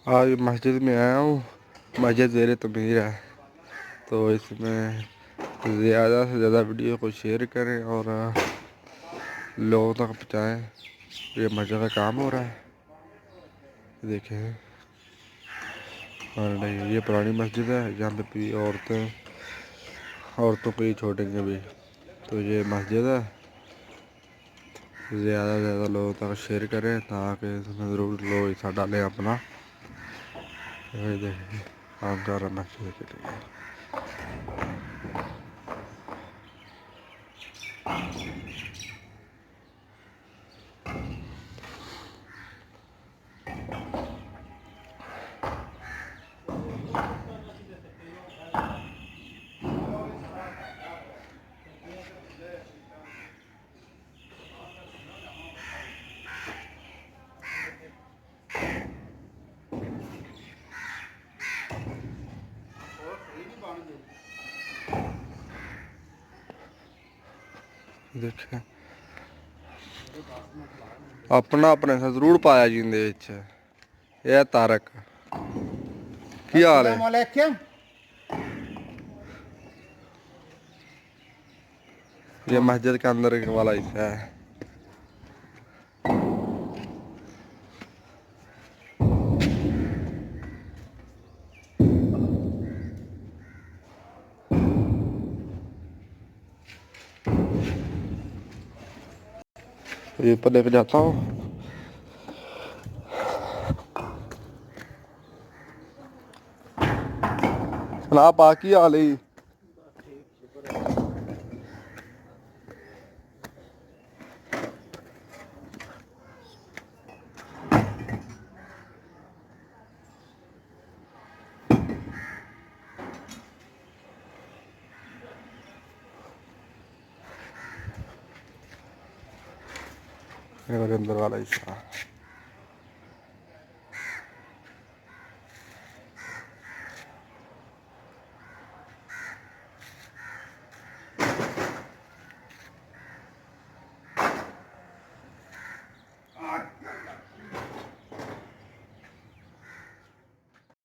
आज मस्जिद में आया हूँ। मस्जिद ज़ेर तमीर है, तो इसमें ज़्यादा से ज़्यादा वीडियो को शेयर करें और लोगों तक पहुँचाएँ। ये मस्जिद का काम हो रहा है, देखें। और ये पुरानी मस्जिद है, यहाँ पे भी औरतों को ही छोड़ेंगे भी। तो ये मस्जिद है, ज़्यादा से ज़्यादा लोगों तक शेयर करें ताकि इसमें ज़रूर लोग हिस्सा डालें अपना। ये देखिए काम कर रहा मस्जिद के लिए। देखें अपना अपने से जरूर पाया जी इंदे विच। यह तारक की हाल है? ये मस्जिद के अंदर वाला हिस्सा है। ये ऊपर लेके जाता हूँ। ना बाकी हाल ही अंदर वाला हिस्सा।